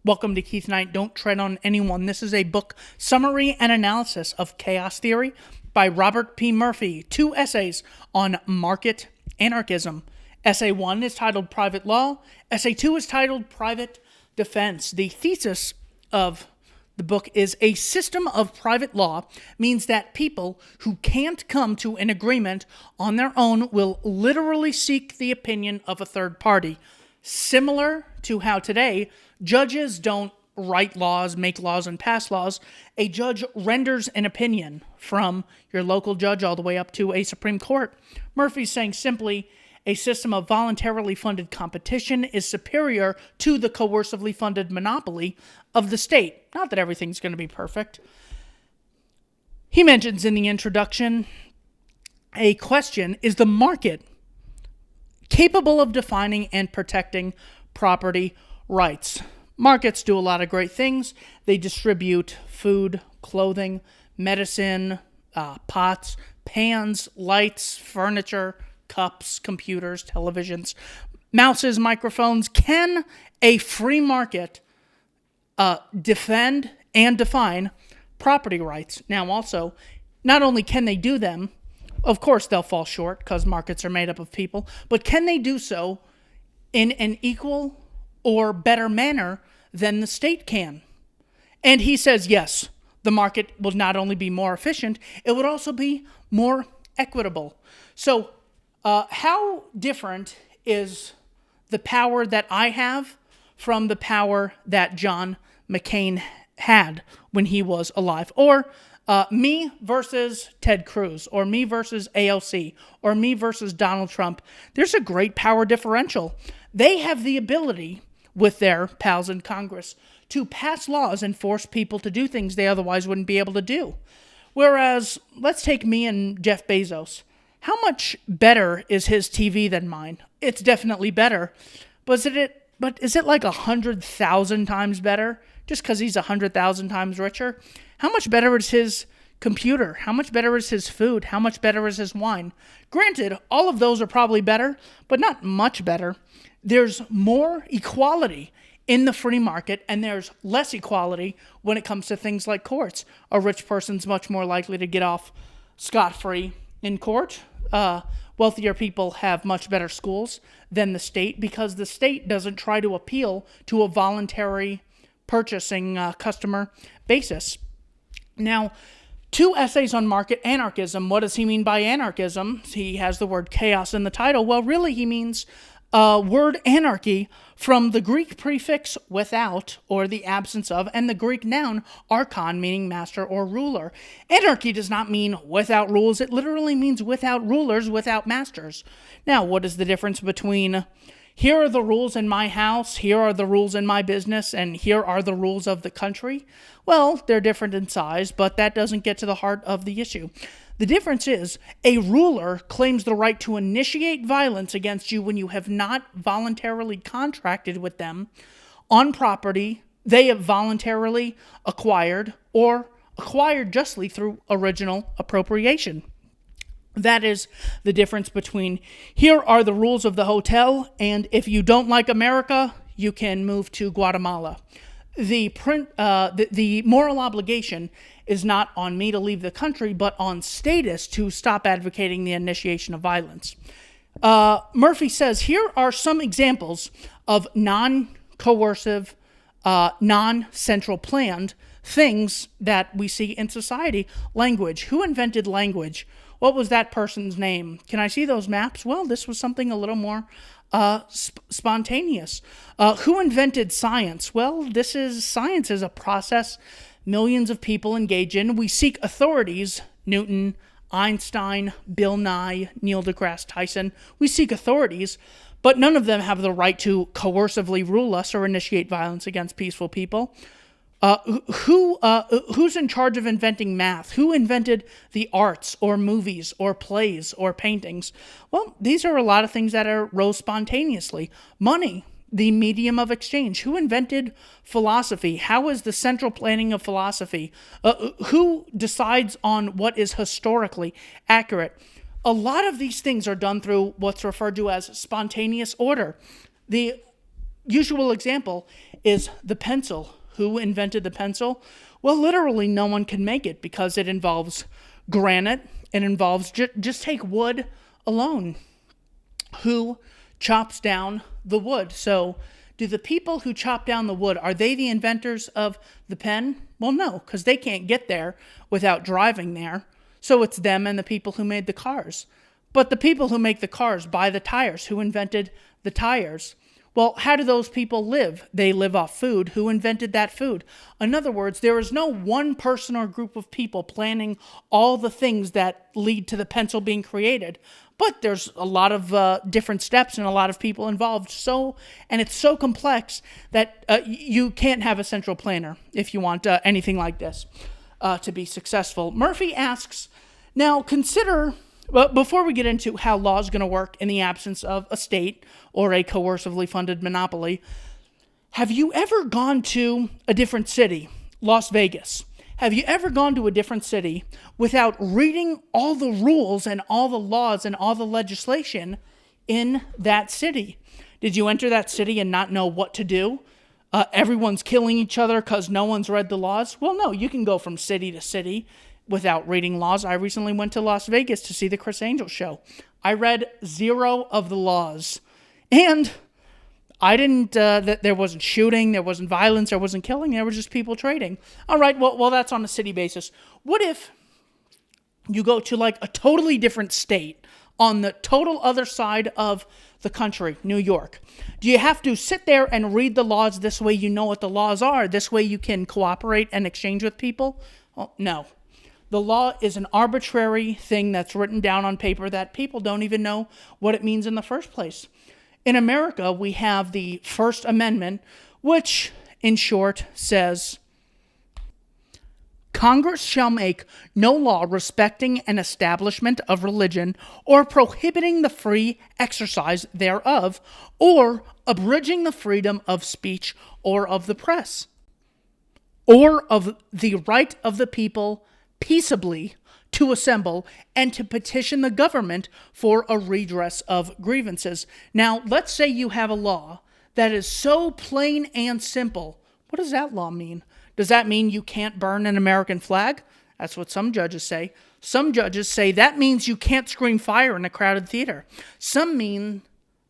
Welcome to Keith Knight, Don't Tread on Anyone. This is a book summary and analysis of Chaos Theory by Robert P. Murphy. 2 essays on market anarchism. Essay 1 is titled Private Law. Essay 2 is titled Private Defense. The thesis of the book is a system of private law means that people who can't come to an agreement on their own will literally seek the opinion of a third party. Similar to how today, judges don't write laws, make laws, and pass laws. A judge renders an opinion from your local judge all the way up to a Supreme Court. Murphy's saying simply, a system of voluntarily funded competition is superior to the coercively funded monopoly of the state. Not that everything's going to be perfect. He mentions in the introduction a question, is the market capable of defining and protecting property rights? Markets do a lot of great things. They distribute food, clothing, medicine, pots, pans, lights, furniture, cups, computers, televisions, mouses, microphones. Can a free market defend and define property rights? Now also, not only can they do them, of course they'll fall short because markets are made up of people, but can they do so in an equal or better manner than the state can? And he says, yes, the market will not only be more efficient, it would also be more equitable. So how different is the power that I have from the power that John McCain had when he was alive? Or me versus Ted Cruz, or me versus AOC, or me versus Donald Trump. There's a great power differential. They have the ability, with their pals in Congress, to pass laws and force people to do things they otherwise wouldn't be able to do. Whereas, let's take me and Jeff Bezos. How much better is his TV than mine? It's definitely better. But is it like 100,000 times better? Just because he's 100,000 times richer? How much better is his computer? How much better is his food? How much better is his wine? Granted, all of those are probably better, but not much better. There's more equality in the free market, and there's less equality when it comes to things like courts. A rich person's much more likely to get off scot-free in court. Wealthier people have much better schools than the state because the state doesn't try to appeal to a voluntary purchasing customer basis. Now, 2 essays on market anarchism. What does he mean by anarchism? He has the word chaos in the title. Well, really he means word anarchy from the Greek prefix without, or the absence of, and the Greek noun archon, meaning master or ruler. Anarchy does not mean without rules. It literally means without rulers, without masters. Now, what is the difference between here are the rules in my house, here are the rules in my business, and here are the rules of the country? Well, they're different in size, but that doesn't get to the heart of the issue. The difference is a ruler claims the right to initiate violence against you when you have not voluntarily contracted with them on property they have voluntarily acquired or acquired justly through original appropriation. That is the difference between here are the rules of the hotel, and if you don't like America, you can move to Guatemala. The moral obligation is not on me to leave the country, but on statists to stop advocating the initiation of violence. Murphy says, here are some examples of non-coercive, non-central planned things that we see in society. Language. Who invented language? What was that person's name? Can I see those maps? Well, this was something a little more spontaneous. Who invented science? Well, science is a process millions of people engage in. We seek authorities. Newton, Einstein, Bill Nye, Neil deGrasse Tyson. We seek authorities, but none of them have the right to coercively rule us or initiate violence against peaceful people. Who's in charge of inventing math? Who invented the arts or movies or plays or paintings? Well, these are a lot of things that arose spontaneously. Money, the medium of exchange. Who invented philosophy? How is the central planning of philosophy? Who decides on what is historically accurate? A lot of these things are done through what's referred to as spontaneous order. The usual example is the pencil. Who invented the pencil? Well, literally no one can make it because it involves granite. It involves, just take wood alone. Who chops down the wood? So do the people who chop down the wood, are they the inventors of the pen? Well, no, because they can't get there without driving there. So it's them and the people who made the cars. But the people who make the cars buy the tires. Who invented the tires? Well, how do those people live? They live off food. Who invented that food? In other words, there is no one person or group of people planning all the things that lead to the pencil being created. But there's a lot of different steps and a lot of people involved. And it's so complex that you can't have a central planner if you want anything like this to be successful. Murphy asks, now consider... Well, before we get into how law is going to work in the absence of a state or a coercively funded monopoly, have you ever gone to a different city, Las Vegas? Have you ever gone to a different city without reading all the rules and all the laws and all the legislation in that city? Did you enter that city and not know what to do? Everyone's killing each other because no one's read the laws? Well, no, you can go from city to city without reading laws. I recently went to Las Vegas to see the Chris Angel show. I read 0 of the laws. And I didn't, there wasn't shooting, there wasn't violence, there wasn't killing, there was just people trading. All right, well, that's on a city basis. What if you go to like a totally different state on the total other side of the country, New York? Do you have to sit there and read the laws? This way you know what the laws are. This way you can cooperate and exchange with people? Well, no. The law is an arbitrary thing that's written down on paper that people don't even know what it means in the first place. In America, we have the First Amendment, which, in short, says, Congress shall make no law respecting an establishment of religion or prohibiting the free exercise thereof or abridging the freedom of speech or of the press or of the right of the people peaceably to assemble and to petition the government for a redress of grievances. Now, let's say you have a law that is so plain and simple. What does that law mean? Does that mean you can't burn an American flag? That's what some judges say. Some judges say that means you can't scream fire in a crowded theater. Some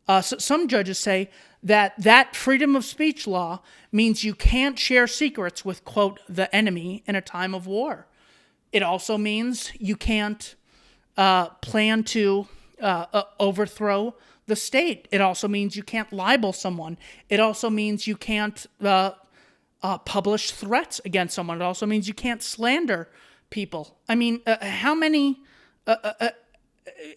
judges say that freedom of speech law means you can't share secrets with, quote, the enemy in a time of war. It also means you can't plan to overthrow the state. It also means you can't libel someone. It also means you can't publish threats against someone. It also means you can't slander people. I mean, how many...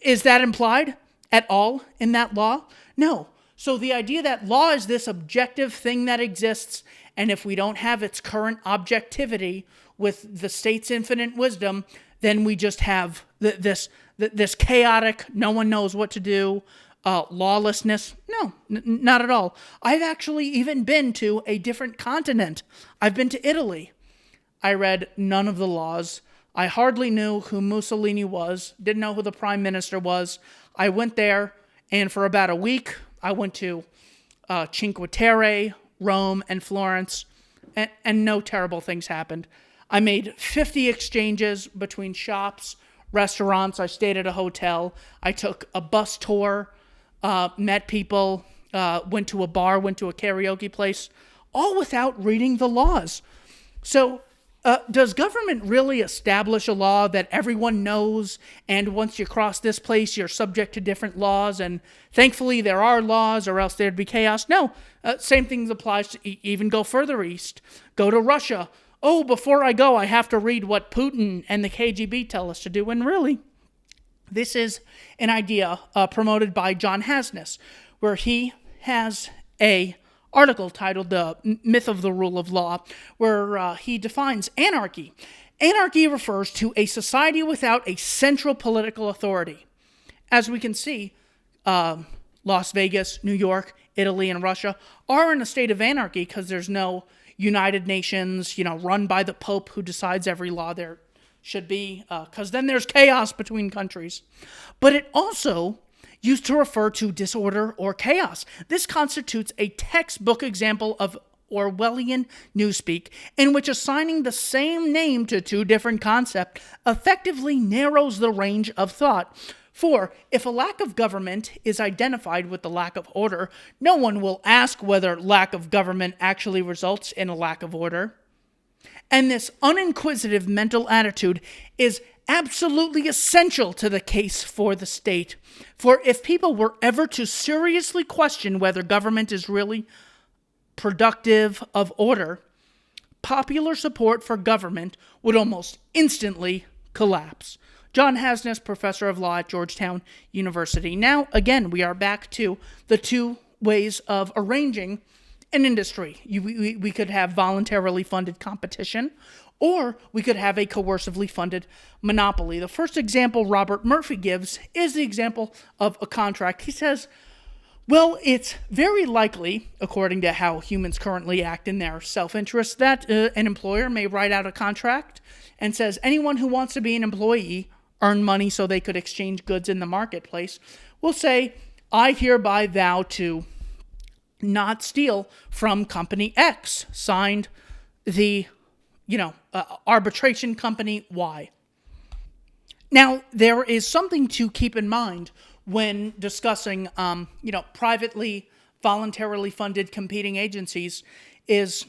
is that implied at all in that law? No. So the idea that law is this objective thing that exists, and if we don't have its current objectivity with the state's infinite wisdom, then we just have this chaotic, no one knows what to do, lawlessness. No, not at all. I've actually even been to a different continent. I've been to Italy. I read none of the laws. I hardly knew who Mussolini was, didn't know who the prime minister was. I went there, and for about a week, I went to Cinque Terre, Rome, and Florence, and no terrible things happened. I made 50 exchanges between shops, restaurants. I stayed at a hotel. I took a bus tour, met people, went to a bar, went to a karaoke place, all without reading the laws. So does government really establish a law that everyone knows, and once you cross this place, you're subject to different laws, and thankfully there are laws, or else there'd be chaos? No. Same thing applies to even go further east. Go to Russia. Oh, before I go, I have to read what Putin and the KGB tell us to do. And really, this is an idea promoted by John Hasness, where he has a article titled The Myth of the Rule of Law, where he defines anarchy. Anarchy refers to a society without a central political authority. As we can see, Las Vegas, New York, Italy, and Russia are in a state of anarchy because there's no United Nations, run by the Pope who decides every law there should be, because then there's chaos between countries. But it also used to refer to disorder or chaos. This constitutes a textbook example of Orwellian newspeak, in which assigning the same name to two different concepts effectively narrows the range of thought. For if a lack of government is identified with the lack of order, no one will ask whether lack of government actually results in a lack of order. And this uninquisitive mental attitude is absolutely essential to the case for the state. For if people were ever to seriously question whether government is really productive of order, popular support for government would almost instantly collapse. John Hasnas, professor of law at Georgetown University. Now, again, we are back to the two ways of arranging an industry. We could have voluntarily funded competition, or we could have a coercively funded monopoly. The first example Robert Murphy gives is the example of a contract. He says, well, it's very likely, according to how humans currently act in their self-interest, that an employer may write out a contract and says anyone who wants to be an employee, earn money so they could exchange goods in the marketplace, will say, I hereby vow to not steal from company X, signed the, arbitration company Y. Now, there is something to keep in mind when discussing, privately, voluntarily funded competing agencies, is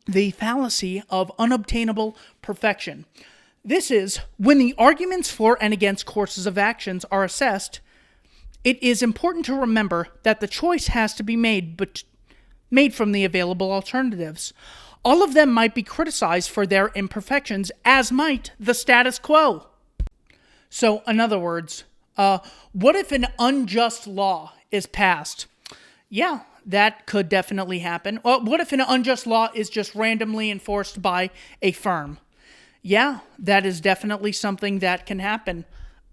the fallacy of unobtainable perfection. This is when the arguments for and against courses of actions are assessed, it is important to remember that the choice has to be made from the available alternatives. All of them might be criticized for their imperfections, as might the status quo. So, in other words, what if an unjust law is passed? Yeah, that could definitely happen. Well, what if an unjust law is just randomly enforced by a firm? Yeah, that is definitely something that can happen,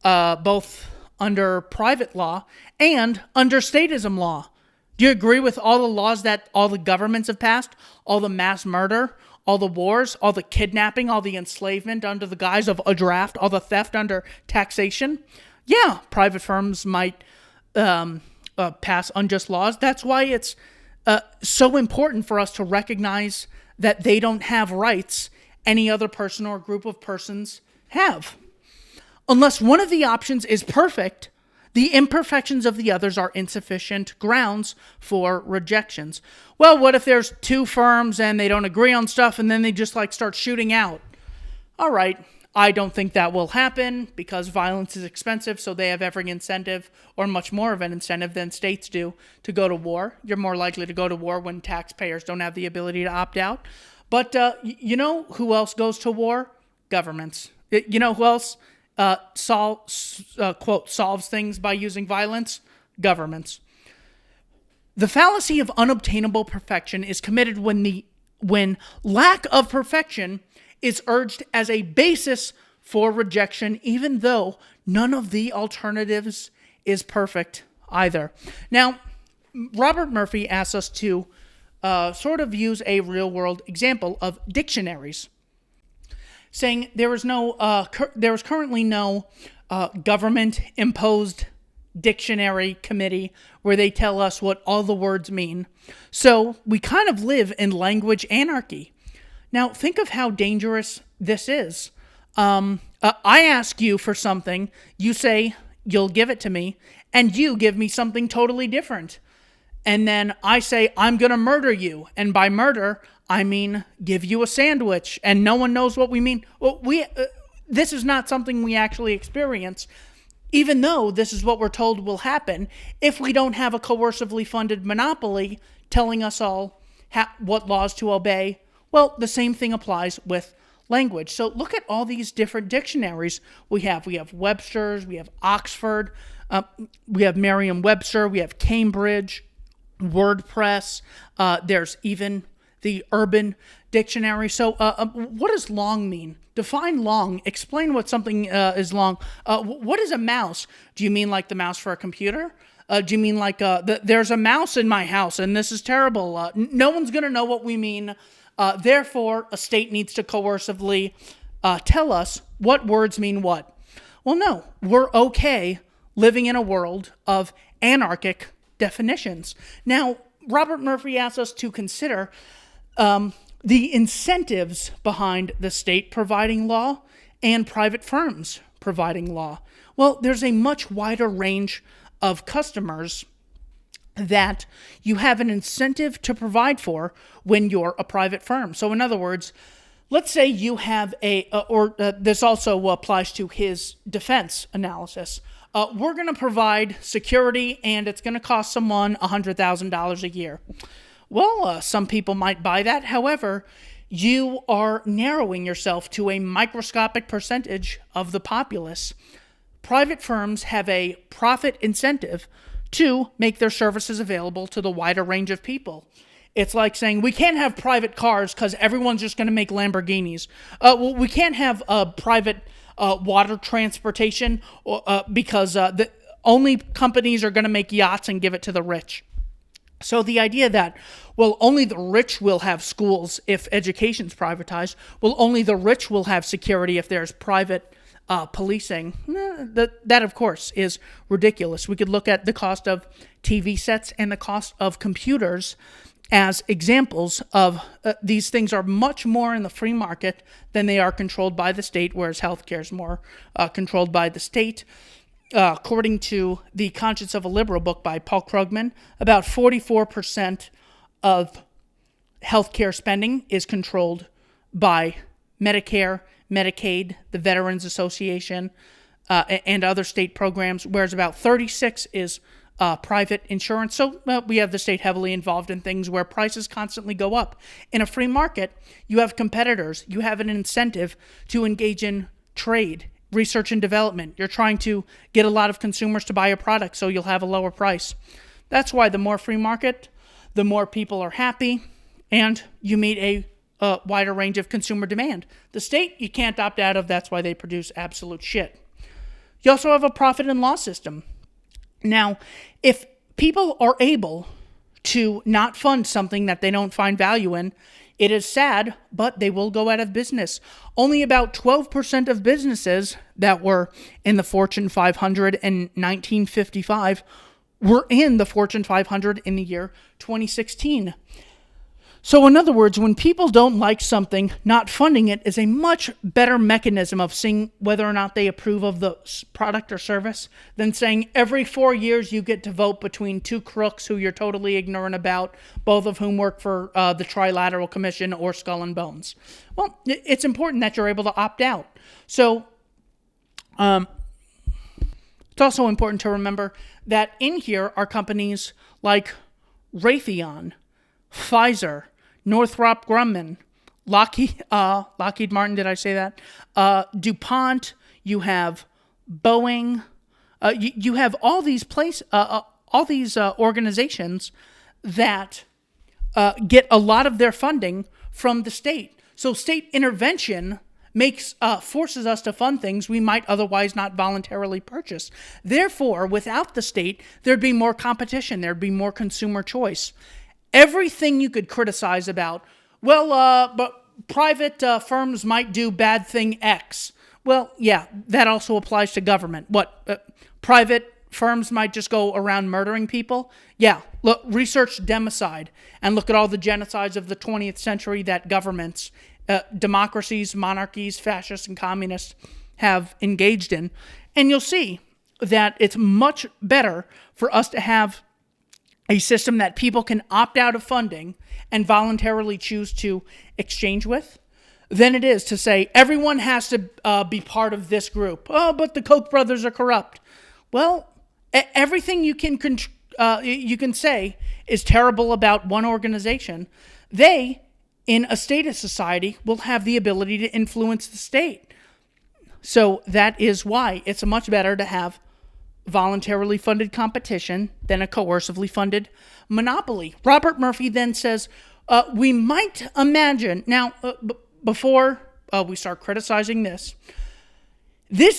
both under private law and under statism law. Do you agree with all the laws that all the governments have passed? All the mass murder, all the wars, all the kidnapping, all the enslavement under the guise of a draft, all the theft under taxation? Yeah, private firms might pass unjust laws. That's why it's so important for us to recognize that they don't have rights any other person or group of persons have. Unless one of the options is perfect, the imperfections of the others are insufficient grounds for rejections. Well, what if there's two firms and they don't agree on stuff and then they just start shooting out? All right, I don't think that will happen because violence is expensive, so they have every incentive, or much more of an incentive than states do, to go to war. You're more likely to go to war when taxpayers don't have the ability to opt out. But you know who else goes to war? Governments. You know who else solves things by using violence? Governments. The fallacy of unobtainable perfection is committed when lack of perfection is urged as a basis for rejection, even though none of the alternatives is perfect either. Now, Robert Murphy asks us to sort of use a real-world example of dictionaries, saying there is currently no government-imposed dictionary committee where they tell us what all the words mean. So we kind of live in language anarchy. Now, think of how dangerous this is. I ask you for something, you say you'll give it to me, and you give me something totally different. And then I say, I'm going to murder you. And by murder, I mean give you a sandwich. And no one knows what we mean. Well, this is not something we actually experience, even though this is what we're told will happen if we don't have a coercively funded monopoly telling us all what laws to obey. Well, the same thing applies with language. So look at all these different dictionaries we have. We have Webster's, we have Oxford, we have Merriam-Webster, we have Cambridge, WordPress, there's even the Urban Dictionary. So what does long mean? Define long. Explain what something is long. What is a mouse? Do you mean like the mouse for a computer? Do you mean like there's a mouse in my house and this is terrible? No one's going to know what we mean. Therefore, a state needs to coercively tell us what words mean what. Well, no, we're okay living in a world of anarchic definitions. Now, Robert Murphy asks us to consider the incentives behind the state providing law and private firms providing law. Well, there's a much wider range of customers that you have an incentive to provide for when you're a private firm. So in other words, let's say you have this also applies to his defense analysis. We're going to provide security and it's going to cost someone $100,000 a year. Well, some people might buy that. However, you are narrowing yourself to a microscopic percentage of the populace. Private firms have a profit incentive to make their services available to the wider range of people. It's like saying we can't have private cars because everyone's just going to make Lamborghinis. Well, we can't have private water transportation because the only companies are going to make yachts and give it to the rich. So the idea that, well, only the rich will have schools if education's privatized, well, only the rich will have security if there's private policing, that of course is ridiculous. We could look at the cost of TV sets and the cost of computers as examples of these things are much more in the free market than they are controlled by the state, whereas healthcare is more controlled by the state. According to The Conscience of a Liberal book by Paul Krugman, about 44% of healthcare spending is controlled by Medicare, Medicaid, the Veterans Association, and other state programs, whereas about 36% is private insurance. So we have the state heavily involved in things where prices constantly go up. In a free market, you have competitors. You have an incentive to engage in trade, research and development. You're trying to get a lot of consumers to buy your product so you'll have a lower price. That's why the more free market, the more people are happy, and you meet a wider range of consumer demand. The state, you can't opt out of. That's why they produce absolute shit. You also have a profit and loss system. Now, if people are able to not fund something that they don't find value in, it is sad, but they will go out of business. Only about 12% of businesses that were in the Fortune 500 in 1955 were in the Fortune 500 in the year 2016. So in other words, when people don't like something, not funding it is a much better mechanism of seeing whether or not they approve of the product or service than saying every 4 years you get to vote between two crooks who you're totally ignorant about, both of whom work for the Trilateral Commission or Skull and Bones. Well, it's important that you're able to opt out. So it's also important to remember that in here are companies like Raytheon, Pfizer, Northrop Grumman, Lockheed Martin, did I say that? DuPont, you have Boeing, you have all these organizations that get a lot of their funding from the state. So state intervention forces us to fund things we might otherwise not voluntarily purchase. Therefore, without the state, there'd be more competition, there'd be more consumer choice. Everything you could criticize about, but private firms might do bad thing X. Well, yeah, that also applies to government. Private firms might just go around murdering people? Yeah, look, research democide and look at all the genocides of the 20th century that governments, democracies, monarchies, fascists, and communists have engaged in. And you'll see that it's much better for us to have a system that people can opt out of funding and voluntarily choose to exchange with than it is to say everyone has to be part of this group. Oh, but the Koch brothers are corrupt. Well, everything you can say is terrible about one organization. They, in a statist society, will have the ability to influence the state. So that is why it's much better to have voluntarily funded competition than a coercively funded monopoly. Robert Murphy then says, we might imagine, now, before we start criticizing this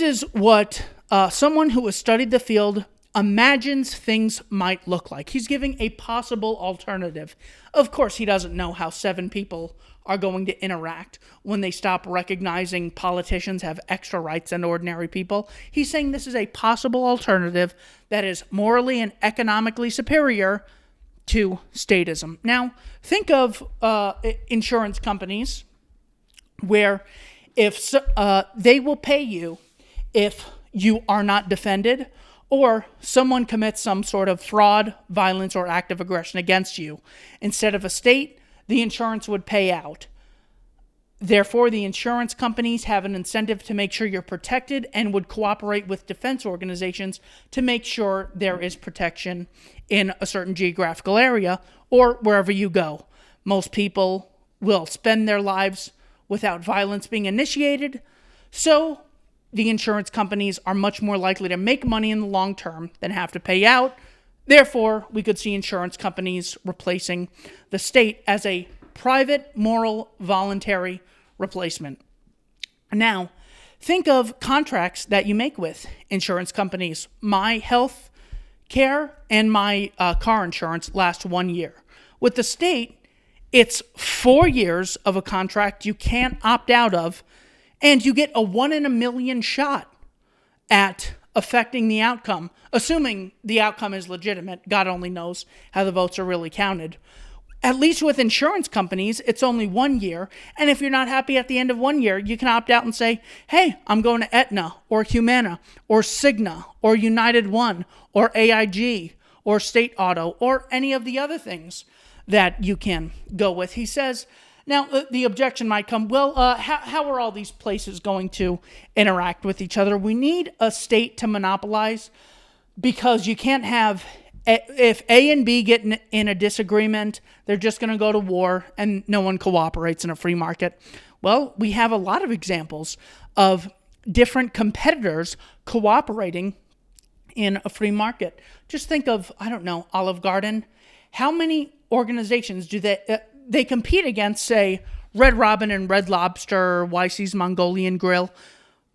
is what someone who has studied the field imagines things might look like. He's giving a possible alternative. Of course, he doesn't know how 7 people are going to interact when they stop recognizing politicians have extra rights than ordinary people. He's saying this is a possible alternative that is morally and economically superior to statism. Now, think of insurance companies where if they will pay you if you are not defended or someone commits some sort of fraud, violence, or act of aggression against you. Instead of a state, the insurance would pay out. Therefore, the insurance companies have an incentive to make sure you're protected and would cooperate with defense organizations to make sure there is protection in a certain geographical area or wherever you go. Most people will spend their lives without violence being initiated, so the insurance companies are much more likely to make money in the long term than have to pay out. Therefore, we could see insurance companies replacing the state as a private, moral, voluntary replacement. Now, think of contracts that you make with insurance companies. My health care and my car insurance last 1 year. With the state, it's 4 years of a contract you can't opt out of, and you get a 1 in a million shot at affecting the outcome, assuming the outcome is legitimate. God only knows how the votes are really counted. At least with insurance companies, it's only 1 year. And if you're not happy at the end of 1 year, you can opt out and say, hey, I'm going to Aetna or Humana or Cigna or United One or AIG or State Auto or any of the other things that you can go with. He says, now, the objection might come, well, how are all these places going to interact with each other? We need a state to monopolize because you can't have, if A and B get in a disagreement, they're just going to go to war and no one cooperates in a free market. Well, we have a lot of examples of different competitors cooperating in a free market. Just think of, I don't know, Olive Garden. How many organizations do they compete against, say, Red Robin and Red Lobster, YC's Mongolian Grill.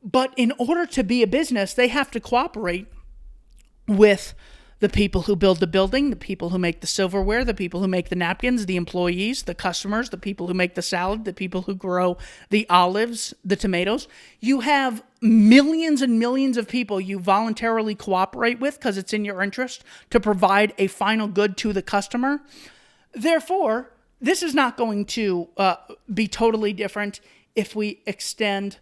But in order to be a business, they have to cooperate with the people who build the building, the people who make the silverware, the people who make the napkins, the employees, the customers, the people who make the salad, the people who grow the olives, the tomatoes. You have millions and millions of people you voluntarily cooperate with because it's in your interest to provide a final good to the customer. Therefore, this is not going to be totally different if we extend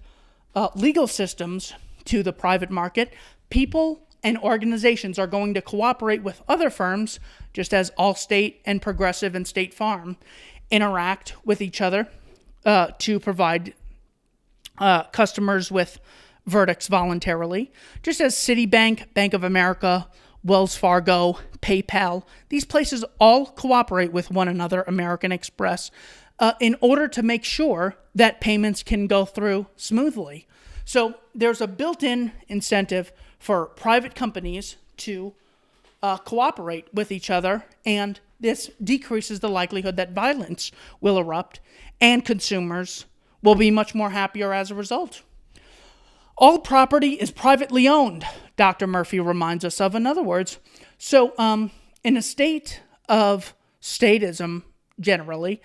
legal systems to the private market. People and organizations are going to cooperate with other firms, just as Allstate and Progressive and State Farm interact with each other to provide customers with verdicts voluntarily, just as Citibank, Bank of America, Wells Fargo, PayPal, these places all cooperate with one another, American Express, in order to make sure that payments can go through smoothly. So there's a built-in incentive for private companies to cooperate with each other, and this decreases the likelihood that violence will erupt, and consumers will be much more happier as a result. All property is privately owned, Dr. Murphy reminds us of. In other words, so in a state of statism, generally,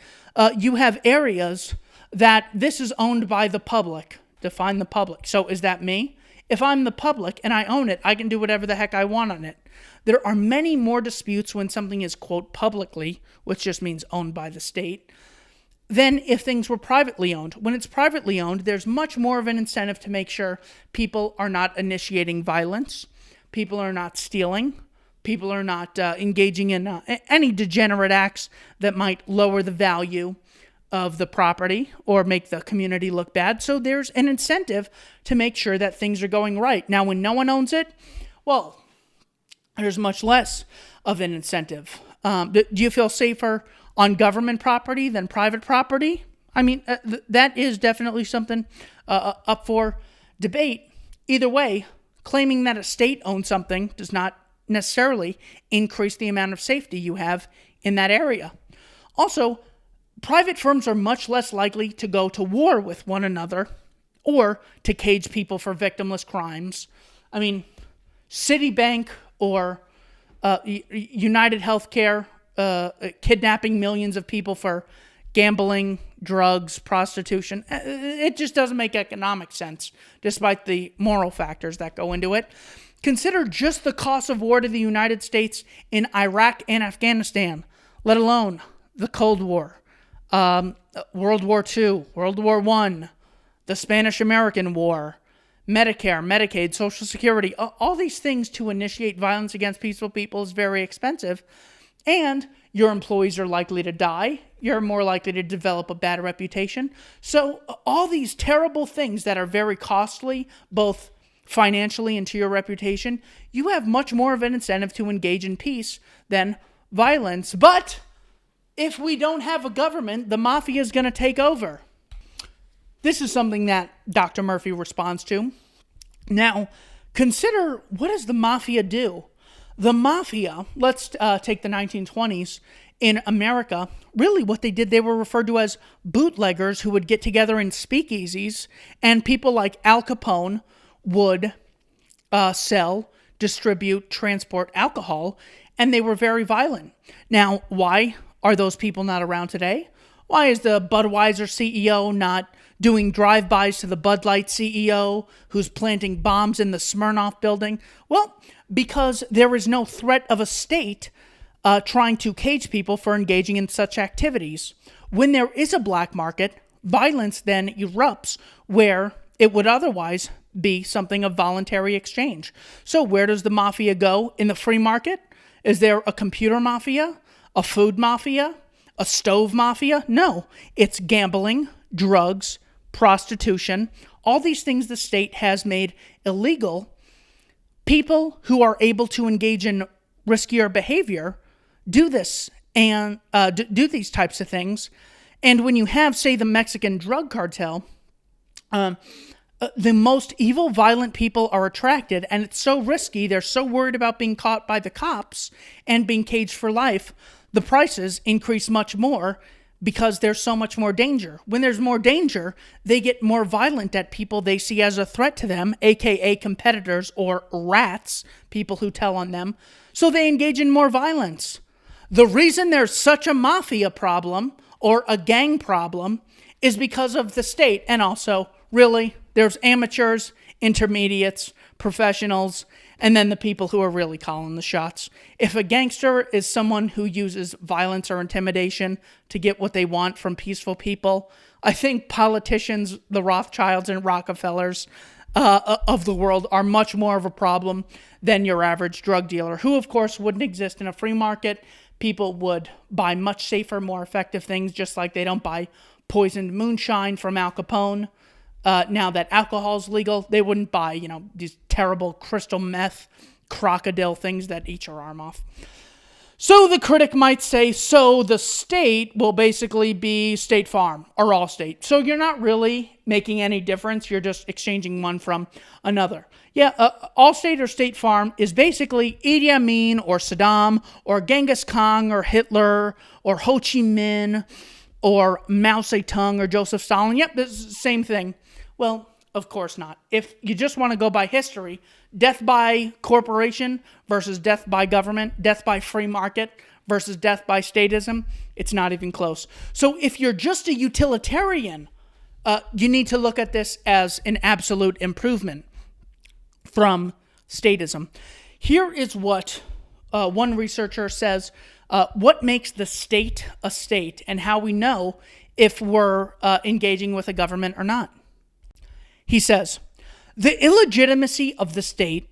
you have areas that this is owned by the public. Define the public. So is that me? If I'm the public and I own it, I can do whatever the heck I want on it. There are many more disputes when something is, quote, publicly, which just means owned by the state, than if things were privately owned. When it's privately owned, there's much more of an incentive to make sure people are not initiating violence, people are not stealing, people are not engaging in any degenerate acts that might lower the value of the property or make the community look bad. So there's an incentive to make sure that things are going right. Now, when no one owns it, well, there's much less of an incentive. Do you feel safer on government property than private property? I mean, that is definitely something up for debate. Either way, claiming that a state owns something does not necessarily increase the amount of safety you have in that area. Also, private firms are much less likely to go to war with one another or to cage people for victimless crimes. I mean, Citibank or United Healthcare kidnapping millions of people for gambling, drugs, prostitution. It just doesn't make economic sense, despite the moral factors that go into it. Consider just the cost of war to the United States in Iraq and Afghanistan, let alone the Cold War, World War II, World War I, the Spanish-American War, Medicare, Medicaid, Social Security. All these things to initiate violence against peaceful people is very expensive, and your employees are likely to die. You're more likely to develop a bad reputation. So all these terrible things that are very costly, both financially and to your reputation, you have much more of an incentive to engage in peace than violence. But if we don't have a government, the mafia is going to take over. This is something that Dr. Murphy responds to. Now, consider, what does the mafia do? The mafia, let's take the 1920s in America. Really what they did, they were referred to as bootleggers who would get together in speakeasies, and people like Al Capone would sell, distribute, transport alcohol, and they were very violent. Now, why are those people not around today? Why is the Budweiser CEO not doing drive-bys to the Bud Light CEO who's planting bombs in the Smirnoff building? Well, because there is no threat of a state trying to cage people for engaging in such activities. When there is a black market, violence then erupts where it would otherwise be something of voluntary exchange. So where does the mafia go in the free market? Is there a computer mafia, a food mafia, a stove mafia? No, it's gambling, drugs, prostitution, all these things the state has made illegal. People who are able to engage in riskier behavior do this and do these types of things. And when you have, say, the Mexican drug cartel, the most evil, violent people are attracted, and it's so risky. They're so worried about being caught by the cops and being caged for life. The prices increase much more because there's so much more danger. When there's more danger, they get more violent at people they see as a threat to them, aka competitors or rats, people who tell on them. So they engage in more violence. The reason there's such a mafia problem or a gang problem is because of the state. And also, really, there's amateurs, intermediates, professionals, and then the people who are really calling the shots. If a gangster is someone who uses violence or intimidation to get what they want from peaceful people, I think politicians, the Rothschilds and Rockefellers of the world are much more of a problem than your average drug dealer, who of course wouldn't exist in a free market. People would buy much safer, more effective things, just like they don't buy poisoned moonshine from Al Capone. Now that alcohol's legal, they wouldn't buy, these terrible crystal meth, crocodile things that eat your arm off. So the critic might say, so the state will basically be State Farm or Allstate. So you're not really making any difference. You're just exchanging one from another. Yeah, Allstate or State Farm is basically Idi Amin or Saddam or Genghis Khan or Hitler or Ho Chi Minh or Mao Zedong or Joseph Stalin. Yep, it's the same thing. Well, of course not. If you just want to go by history, death by corporation versus death by government, death by free market versus death by statism, it's not even close. So if you're just a utilitarian, you need to look at this as an absolute improvement from statism. Here is what one researcher says, what makes the state a state and how we know if we're engaging with a government or not. He says, the illegitimacy of the state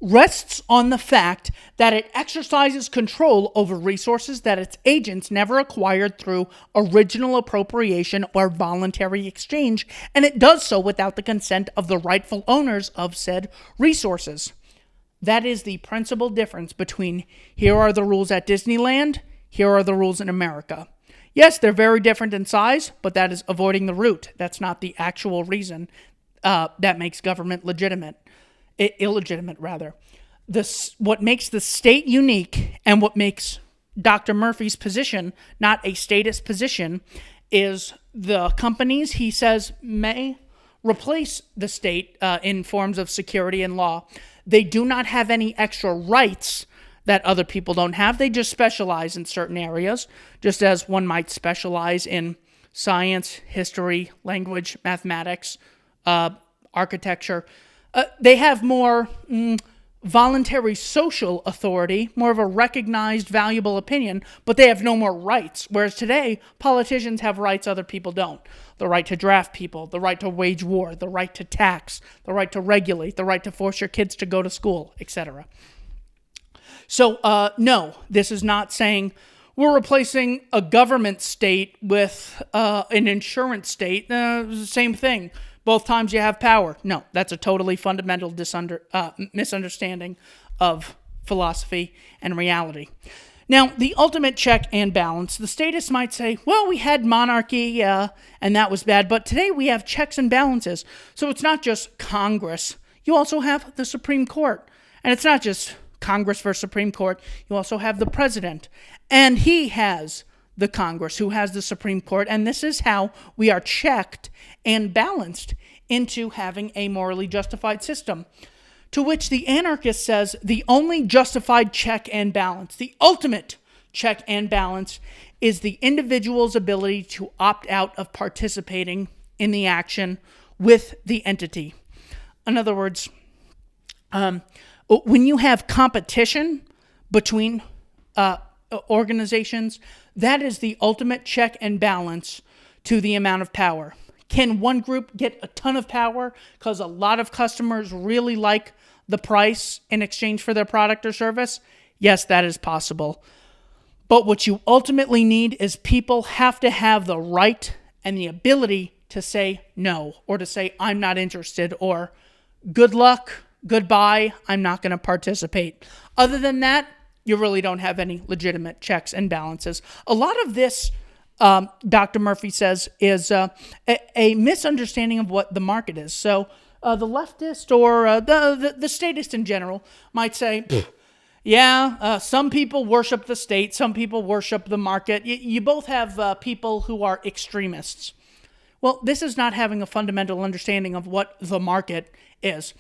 rests on the fact that it exercises control over resources that its agents never acquired through original appropriation or voluntary exchange, and it does so without the consent of the rightful owners of said resources. That is the principal difference between here are the rules at Disneyland, here are the rules in America. Yes, they're very different in size, but that is avoiding the root. That's not the actual reason that makes government illegitimate, rather. What makes the state unique and what makes Dr. Murphy's position not a statist position is the companies, he says, may replace the state in forms of security and law. They do not have any extra rights that other people don't have. They just specialize in certain areas, just as one might specialize in science, history, language, mathematics, architecture. They have more voluntary social authority, more of a recognized, valuable opinion, but they have no more rights. Whereas today, politicians have rights other people don't. The right to draft people, the right to wage war, the right to tax, the right to regulate, the right to force your kids to go to school, etc. So, no, this is not saying we're replacing a government state with an insurance state. Same thing. Both times you have power. No, that's a totally fundamental misunderstanding of philosophy and reality. Now, the ultimate check and balance, the statists might say, well, we had monarchy and that was bad, but today we have checks and balances. So it's not just Congress. You also have the Supreme Court. And it's not just Congress versus Supreme Court. You also have the president. And he has the Congress, who has the Supreme Court. And this is how we are checked and balanced into having a morally justified system. To which the anarchist says the only justified check and balance, the ultimate check and balance, is the individual's ability to opt out of participating in the action with the entity. In other words, when you have competition between organizations, that is the ultimate check and balance to the amount of power. Can one group get a ton of power because a lot of customers really like the price in exchange for their product or service? Yes, that is possible. But what you ultimately need is people have to have the right and the ability to say no, or to say, I'm not interested, or good luck, goodbye, I'm not going to participate. Other than that, you really don't have any legitimate checks and balances. A lot of this, Dr. Murphy says, is a misunderstanding of what the market is. So the leftist or the statist in general might say, some people worship the state, some people worship the market. You both have people who are extremists. Well, this is not having a fundamental understanding of what the market is.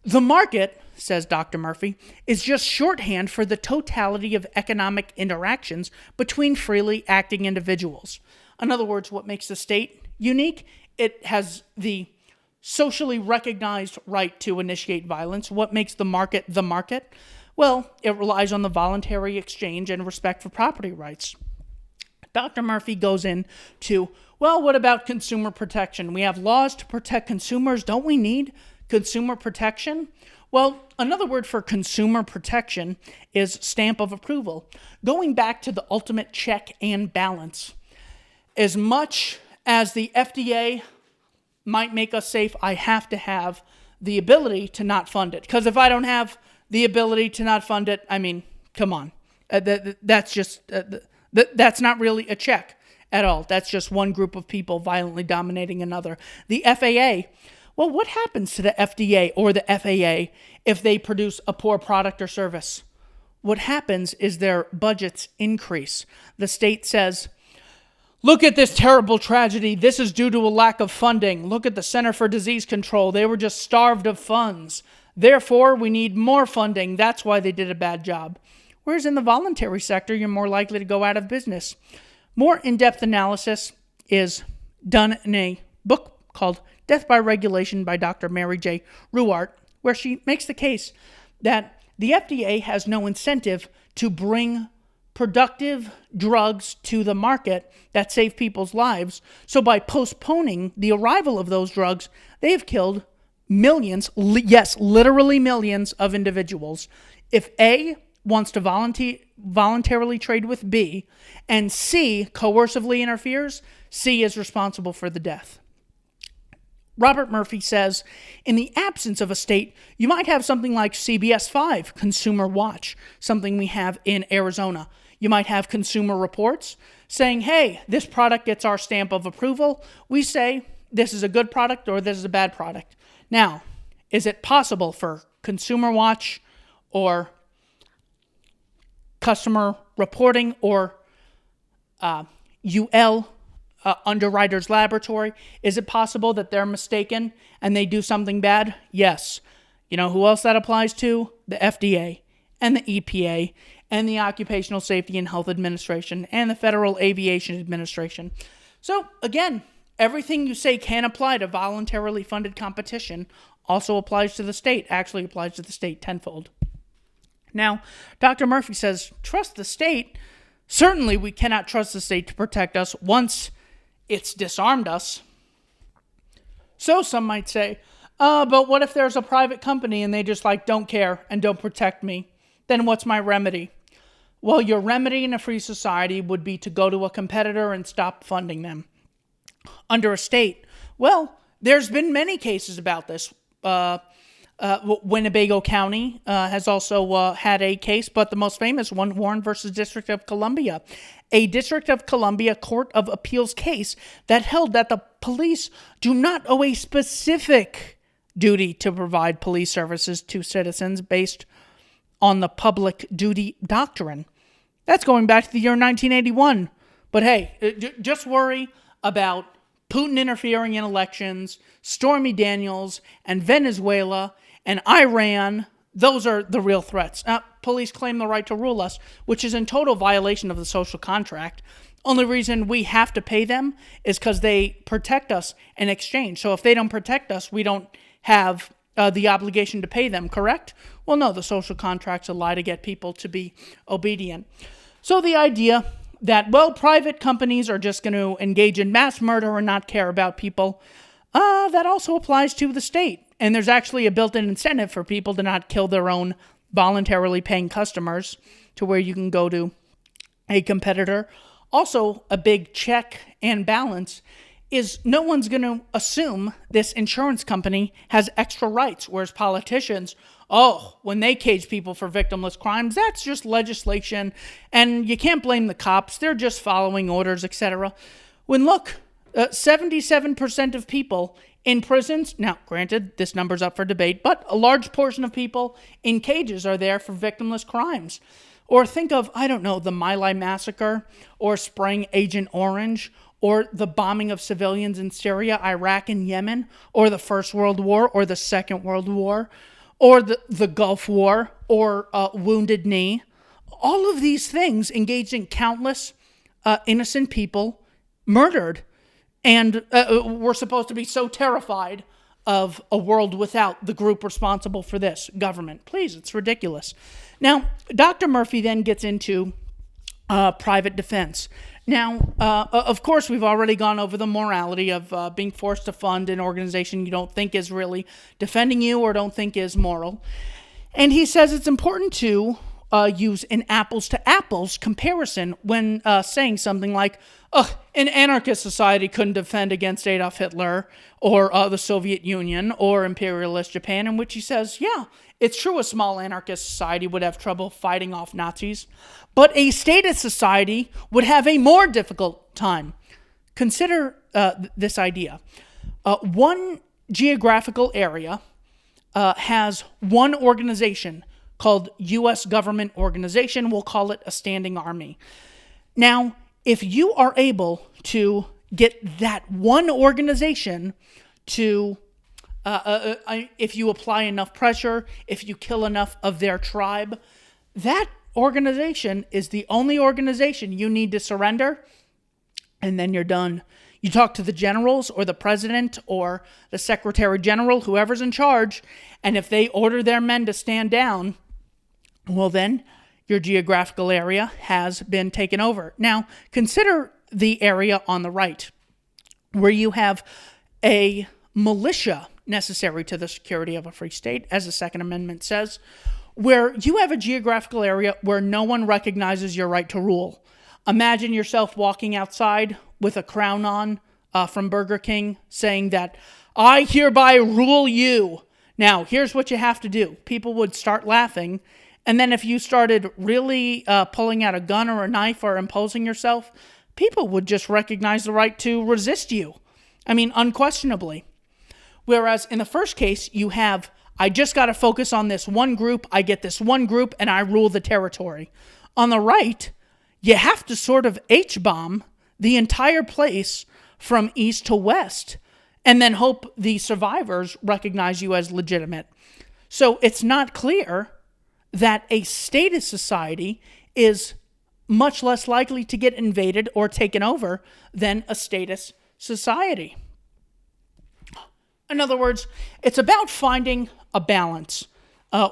The market, says Dr. Murphy, is just shorthand for the totality of economic interactions between freely acting individuals. In other words, what makes the state unique? It has the socially recognized right to initiate violence. What makes the market the market? Well, it relies on the voluntary exchange and respect for property rights. Dr. Murphy goes into, well, what about consumer protection? We have laws to protect consumers. Don't we need consumer protection? Well, another word for consumer protection is stamp of approval. Going back to the ultimate check and balance, as much as the FDA might make us safe, I have to have the ability to not fund it. Because if I don't have the ability to not fund it, I mean, come on. That's not really a check at all. That's just one group of people violently dominating another. The FAA, well, what happens to the FDA or the FAA if they produce a poor product or service? What happens is their budgets increase. The state says, look at this terrible tragedy. This is due to a lack of funding. Look at the Center for Disease Control. They were just starved of funds. Therefore, we need more funding. That's why they did a bad job. Whereas in the voluntary sector, you're more likely to go out of business. More in-depth analysis is done in a book called Death by Regulation by Dr. Mary J. Ruwart, where she makes the case that the FDA has no incentive to bring productive drugs to the market that save people's lives. So by postponing the arrival of those drugs, they've killed millions, yes, literally millions of individuals. If A wants to voluntarily trade with B, and C coercively interferes, C is responsible for the death. Robert Murphy says, in the absence of a state, you might have something like CBS 5, Consumer Watch, something we have in Arizona. You might have Consumer Reports saying, hey, this product gets our stamp of approval. We say this is a good product or this is a bad product. Now, is it possible for Consumer Watch or Customer Reporting or UL, Underwriters Laboratory, is it possible that they're mistaken and they do something bad? Yes. You know who else that applies to? The FDA. and the EPA and the Occupational Safety and Health Administration and the Federal Aviation Administration. So again, everything you say can apply to voluntarily funded competition also applies to the state, actually applies to the state tenfold. Now, Dr. Murphy says, trust the state. Certainly we cannot trust the state to protect us once it's disarmed us. So some might say, but what if there's a private company and they just don't care and don't protect me? Then what's my remedy? Well, your remedy in a free society would be to go to a competitor and stop funding them. Under a state, well, there's been many cases about this. Winnebago County has also had a case, but the most famous one, Warren versus District of Columbia, a District of Columbia Court of Appeals case that held that the police do not owe a specific duty to provide police services to citizens based on the public duty doctrine. That's going back to the year 1981. But hey, just worry about Putin interfering in elections, Stormy Daniels, and Venezuela, and Iran. Those are the real threats. Police claim the right to rule us, which is in total violation of the social contract. Only reason we have to pay them is because they protect us in exchange. So if they don't protect us, we don't have the obligation to pay them, correct? Well, no, the social contract's a lie to get people to be obedient. So the idea that, well, private companies are just going to engage in mass murder and not care about people, that also applies to the state. And there's actually a built-in incentive for people to not kill their own voluntarily paying customers to where you can go to a competitor. Also, a big check and balance is no one's going to assume this insurance company has extra rights, whereas politicians, when they cage people for victimless crimes, that's just legislation, and you can't blame the cops. They're just following orders, etc. When look, 77% of people in prisons, now granted, this number's up for debate, but a large portion of people in cages are there for victimless crimes. Or think of, the My Lai massacre, or spraying Agent Orange, or the bombing of civilians in Syria, Iraq, and Yemen, or the First World War, or the Second World War, or the Gulf War, or Wounded Knee. All of these things engaged in countless innocent people murdered. And we're supposed to be so terrified of a world without the group responsible for this, government. Please, it's ridiculous. Now, Dr. Murphy then gets into private defense. Now, of course, we've already gone over the morality of being forced to fund an organization you don't think is really defending you or don't think is moral. And he says it's important to use an apples-to-apples comparison when saying something like, an anarchist society couldn't defend against Adolf Hitler or the Soviet Union or imperialist Japan, in which he says, yeah, it's true a small anarchist society would have trouble fighting off Nazis, but a statist society would have a more difficult time. Consider this idea. One geographical area has one organization called U.S. government organization. We'll call it a standing army. Now, if you are able to get that one organization to, if you apply enough pressure, if you kill enough of their tribe, that organization is the only organization you need to surrender, and then you're done. You talk to the generals or the president or the secretary general, whoever's in charge, and if they order their men to stand down, well then, your geographical area has been taken over. Now, consider the area on the right, where you have a militia necessary to the security of a free state, as the Second Amendment says, where you have a geographical area where no one recognizes your right to rule. Imagine yourself walking outside with a crown on from Burger King saying that, I hereby rule you. Now, here's what you have to do. People would start laughing. And then if you started really pulling out a gun or a knife or imposing yourself, people would just recognize the right to resist you. I mean, unquestionably. Whereas in the first case, you have, I just got to focus on this one group, I get this one group, and I rule the territory. On the right, you have to sort of H-bomb the entire place from east to west, and then hope the survivors recognize you as legitimate. So it's not clear that a statist society is much less likely to get invaded or taken over than a statist society. In other words, it's about finding a balance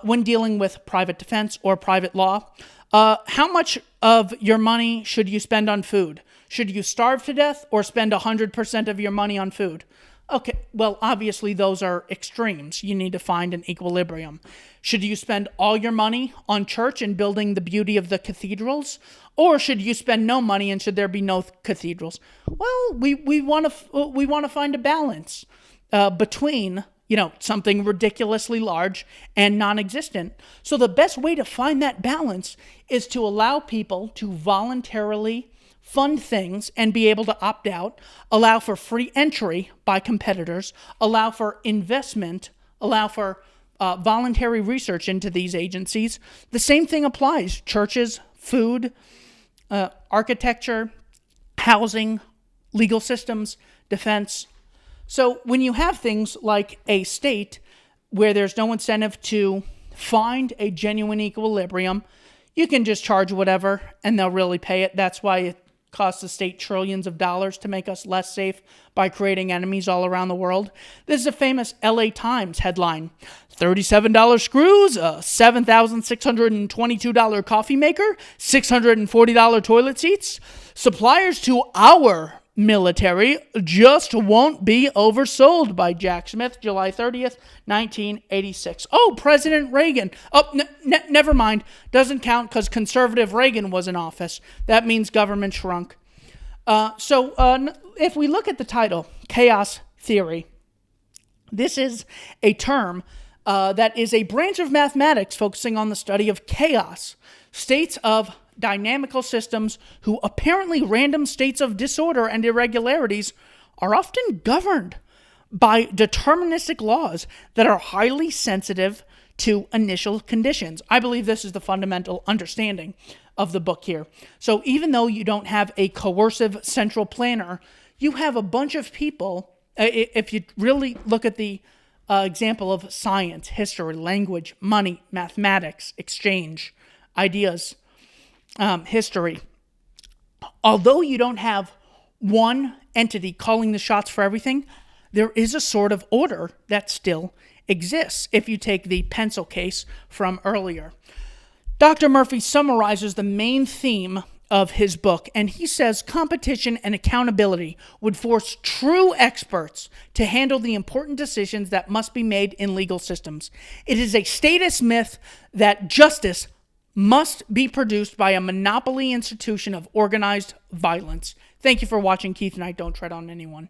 when dealing with private defense or private law. How much of your money should you spend on food? Should you starve to death or spend 100% of your money on food? Okay, well, obviously those are extremes. You need to find an equilibrium. Should you spend all your money on church and building the beauty of the cathedrals? Or should you spend no money and should there be no cathedrals? Well, we want to find a balance between something ridiculously large and non-existent. So the best way to find that balance is to allow people to voluntarily fund things and be able to opt out, allow for free entry by competitors, allow for investment, allow for voluntary research into these agencies. The same thing applies. Churches, food, architecture, housing, legal systems, defense. So when you have things like a state where there's no incentive to find a genuine equilibrium, you can just charge whatever and they'll really pay it. That's why it costs the state trillions of dollars to make us less safe by creating enemies all around the world. This is a famous LA Times headline. $37 screws, a $7,622 coffee maker, $640 toilet seats. Suppliers to our military just won't be oversold, by Jack Smith, July 30th, 1986. Oh, President Reagan. Oh, never mind. Doesn't count because conservative Reagan was in office. That means government shrunk. So if we look at the title, Chaos Theory, this is a term that is a branch of mathematics focusing on the study of chaos, states of dynamical systems who apparently random states of disorder and irregularities are often governed by deterministic laws that are highly sensitive to initial conditions. I believe this is the fundamental understanding of the book here. So even though you don't have a coercive central planner, you have a bunch of people. If you really look at the example of science, history, language, money, mathematics, exchange, ideas, history, although you don't have one entity calling the shots for everything, there is a sort of order that still exists if you take the pencil case from earlier. Dr. Murphy summarizes the main theme of his book, and he says competition and accountability would force true experts to handle the important decisions that must be made in legal systems. It is a statist myth that justice must be produced by a monopoly institution of organized violence. Thank you for watching. Keith and I don't tread on anyone.